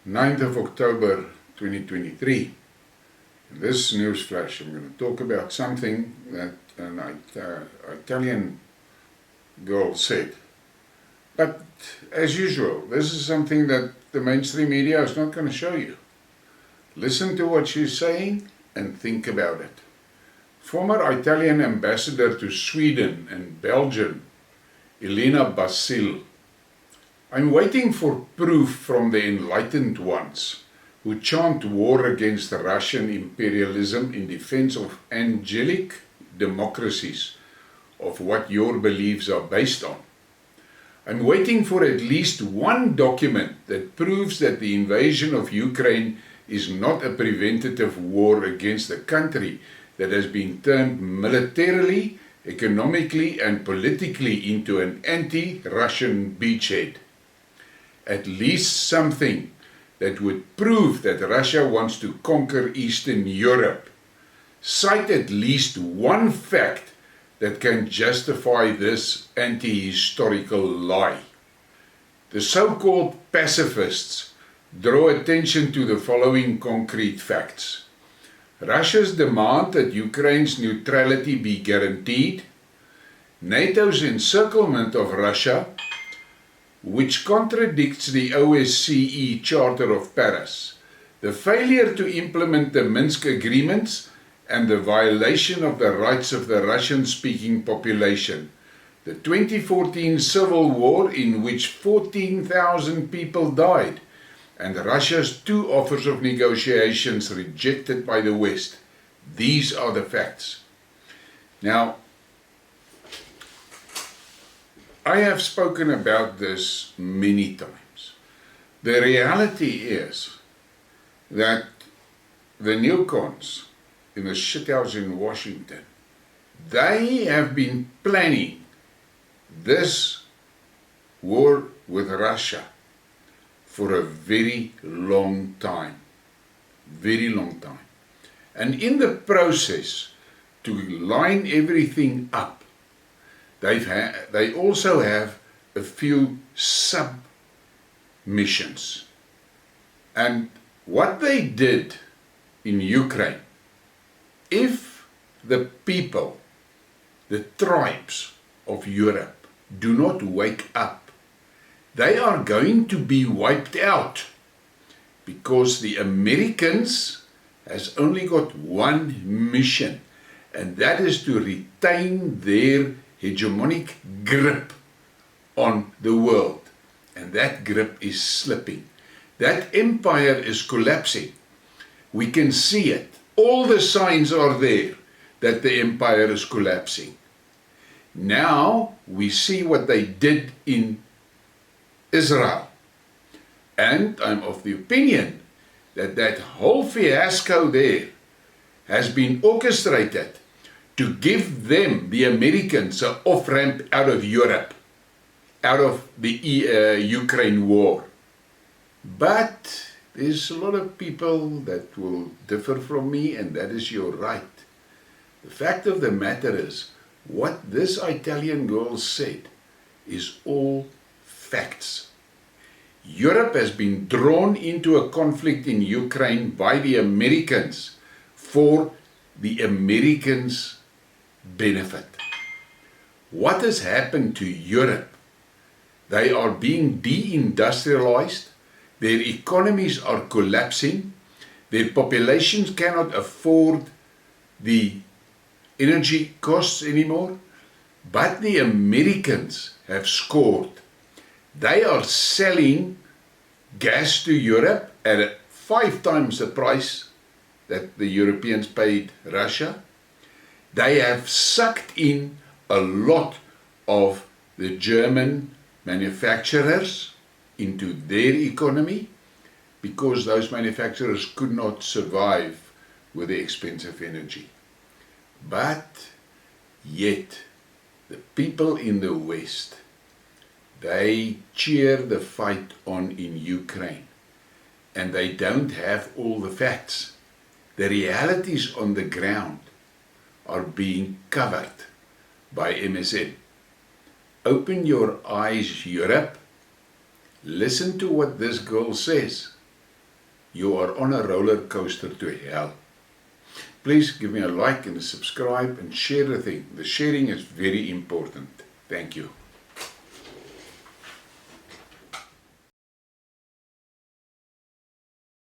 9th of October 2023. In this news flash, I'm going to talk about something that an Italian girl said. But as usual, this is something that the mainstream media is not going to show you. Listen to what she's saying and think about it. Former Italian ambassador to Sweden and Belgium, Elena Basile. I'm waiting for proof from the enlightened ones who chant war against Russian imperialism in defense of angelic democracies of what your beliefs are based on. I'm waiting for at least one document that proves that the invasion of Ukraine is not a preventative war against a country that has been turned militarily, economically and politically into an anti-Russian beachhead. At least something that would prove that Russia wants to conquer Eastern Europe. Cite at least one fact that can justify this anti-historical lie. The so-called pacifists draw attention to the following concrete facts. Russia's demand that Ukraine's neutrality be guaranteed, NATO's encirclement of Russia, which contradicts the OSCE Charter of Paris, the failure to implement the Minsk agreements, and the violation of the rights of the Russian-speaking population, the 2014 civil war in which 14,000 people died, and Russia's 2 offers of negotiations rejected by the West. These are the facts. Now, I have spoken about this many times. The reality is that the neocons in the shithouse in Washington, they have been planning this war with Russia for a very long time. Very long time. And in the process, to line everything up, they also have a few submissions. And what they did in Ukraine, if the people, the tribes of Europe do not wake up, they are going to be wiped out, because the Americans has only got one mission, and that is to retain their hegemonic grip on the world. And that grip is slipping. That empire is collapsing. We can see it. All the signs are there that the empire is collapsing. Now we see what they did in Israel. And I'm of the opinion that that whole fiasco there has been orchestrated to give them, the Americans, an off-ramp out of Europe, out of the Ukraine war. But there's a lot of people that will differ from me, and that is your right. The fact of the matter is, what this Italian girl said is all facts. Europe has been drawn into a conflict in Ukraine by the Americans for the Americans' benefit. What has happened to Europe? They are being deindustrialized, their economies are collapsing, their populations cannot afford the energy costs anymore, but the Americans have scored. They are selling gas to Europe at 5 times the price that the Europeans paid Russia. They have sucked in a lot of the German manufacturers into their economy, because those manufacturers could not survive with the expensive energy. But yet, the people in the West, they cheer the fight on in Ukraine, and they don't have all the facts. The realities on the ground are being covered by MSN. Open your eyes, Europe. Listen to what this girl says. you are on a roller coaster to hell. Please give me a like and a subscribe and share the thing. The sharing is very important. Thank you.